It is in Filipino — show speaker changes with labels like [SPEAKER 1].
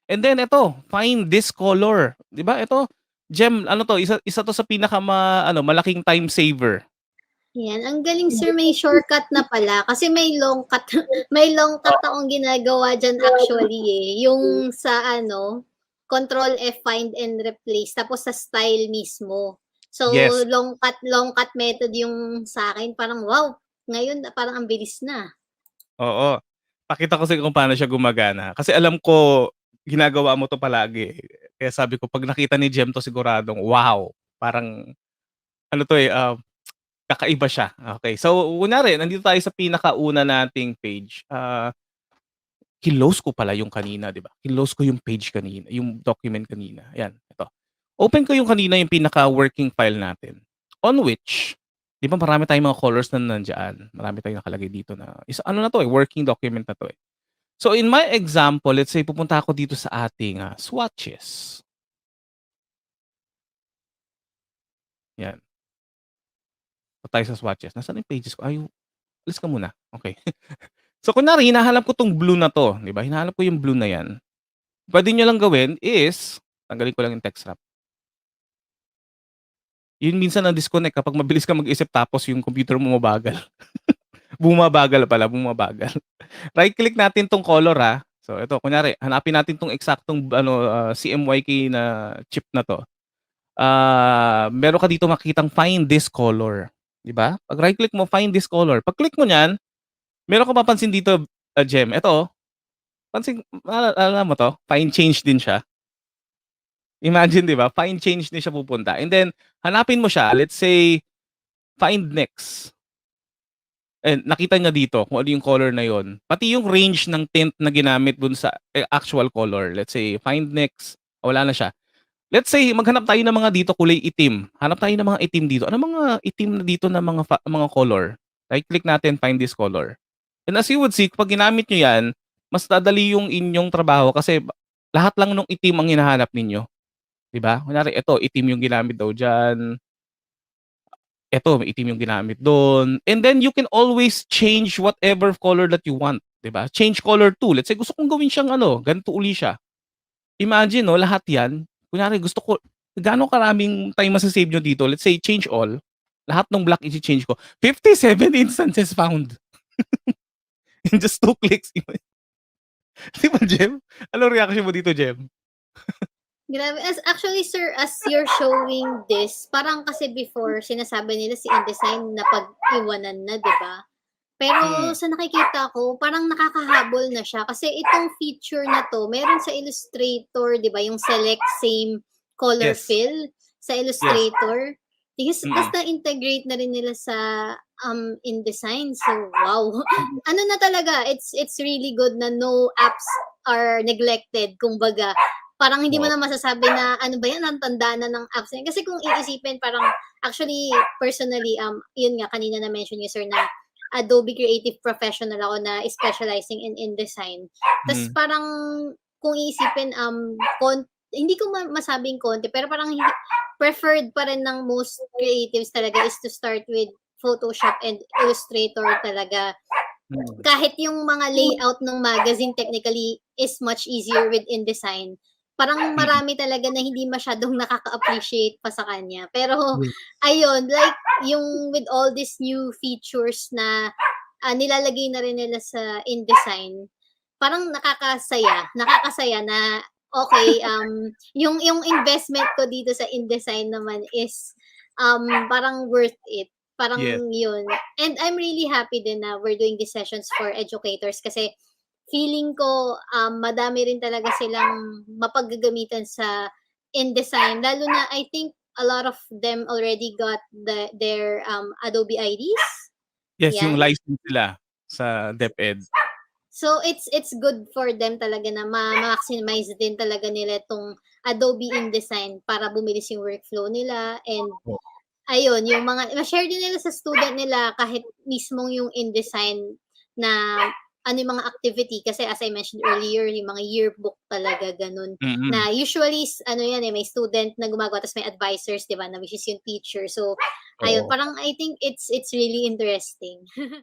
[SPEAKER 1] And then ito, find this color. 'Di ba? Ito, Gem, ano to, isa to sa malaking time saver.
[SPEAKER 2] Yan, ang galing sir, may shortcut na pala. Kasi may long cut, may long cut akong ginagawa dyan actually eh. Yung sa Control F, find and replace, tapos sa style mismo. So,
[SPEAKER 1] Yes.
[SPEAKER 2] long cut method yung sa akin. Parang wow, ngayon parang ang bilis na.
[SPEAKER 1] Oo. Pakita ko sa'yo kung paano siya gumagana. Kasi alam ko, ginagawa mo to palagi. Kaya sabi ko, pag nakita ni Jem to siguradong, wow, parang, ano to kakaiba siya. Okay. So, kunyari, nandito tayo sa pinakauna nating page. Kinlose ko pala yung kanina, di ba? Kinlose ko yung page kanina, yung document kanina. Yan, ito. Open ko yung kanina yung pinaka-working file natin. On which, di ba marami tayong mga colors na nandiyan. Marami tayong nakalagay dito na, working document na to eh. So in my example, let's say pupunta ako dito sa ating swatches. Yan. So tayo sa swatches. Nasaan yung pages ko? Alis ka muna. Okay. So kunwari, hinahanap ko tong blue na to. Di ba? Hinahanap ko yung blue na yan. Pwede nyo lang gawin is, tanggalin ko lang yung text wrap. Yun minsan na-disconnect kapag mabilis ka mag-isip tapos yung computer mo mabagal. bumabagal. Right-click natin tong color ha. So ito, kunyari, hanapin natin tong eksaktong CMYK na chip na to. Meron ka dito makikitang find this color. Di ba? Pag right-click mo, find this color. Pag click mo niyan, meron ka mapansin dito, Gem. Ito, alam mo to, find change din siya. Imagine, di ba? Find change din siya pupunta. And then, hanapin mo siya. Let's say, find next. And nakita niya dito kung ano yung color na yon. Pati yung range ng tint na ginamit dun sa actual color. Let's say, find next. Wala na siya. Let's say, maghanap tayo ng mga dito kulay itim. Hanap tayo ng mga itim dito. Ano mga itim na dito na mga color? Right-click natin, find this color. And as you would see, pag ginamit nyo yan, mas dadali yung inyong trabaho kasi lahat lang nung itim ang hinahanap ninyo. Diba? Kunyari, ito, itim yung ginamit daw dyan. Ito, itim yung ginamit doon. And then, you can always change whatever color that you want. Diba? Change color too. Let's say, gusto kong gawin siyang ganito uli siya. Imagine, no, lahat yan. Kunyari, gusto ko, gaano karaming time masasave nyo dito? Let's say, change all. Lahat ng black i-change ko. 57 instances found. In just 2 clicks. Di ba, Jem? Anong reaction mo dito, Jem?
[SPEAKER 2] Grabe. Actually, sir, as you're showing this, parang kasi before, sinasabi nila si InDesign na pag-iwanan na, di ba? Pero sa nakikita ko, parang nakakahabol na siya. Kasi itong feature na to, meron sa Illustrator, di ba? Yung select same color
[SPEAKER 1] Yes.
[SPEAKER 2] fill sa Illustrator. Yes. Tapos na-integrate na rin nila sa InDesign. So, wow. Ano na talaga, it's really good na no apps are neglected, kumbaga. Parang hindi mo na masasabi na ano ba yan, ang tanda na ng apps na yan. Kasi kung iisipin, parang actually, personally, yun nga, kanina na-mention niyo, sir, na Adobe Creative Professional ako na specializing in InDesign. Tapos parang, kung iisipin, hindi ko masabing konti, pero parang preferred pa rin ng most creatives talaga is to start with Photoshop and Illustrator talaga. Kahit yung mga layout ng magazine technically is much easier with InDesign. Parang marami talaga na hindi masyadong nakaka-appreciate pa sa kanya. Pero, ayun, like, yung with all these new features na nilalagay na rin nila sa InDesign, parang nakakasaya na, okay, yung investment ko dito sa InDesign naman is parang worth it. Parang yun. And I'm really happy din na we're doing these sessions for educators kasi feeling ko madami rin talaga silang mapaggagamitan sa InDesign. Lalo na I think a lot of them already got their Adobe IDs.
[SPEAKER 1] Yes, yan. Yung license nila sa DepEd.
[SPEAKER 2] So it's good for them talaga na ma-maximize din talaga nila itong Adobe InDesign para bumilis yung workflow nila. And ayun, yung mga ma-share din nila sa student nila kahit mismong yung InDesign na ano yung mga activity kasi as I mentioned earlier, yung mga yearbook talaga ganun. Na usually yan may student na gumagawa tapos may advisors, 'di ba, na which is yung teacher. So ayun, parang I think it's really interesting.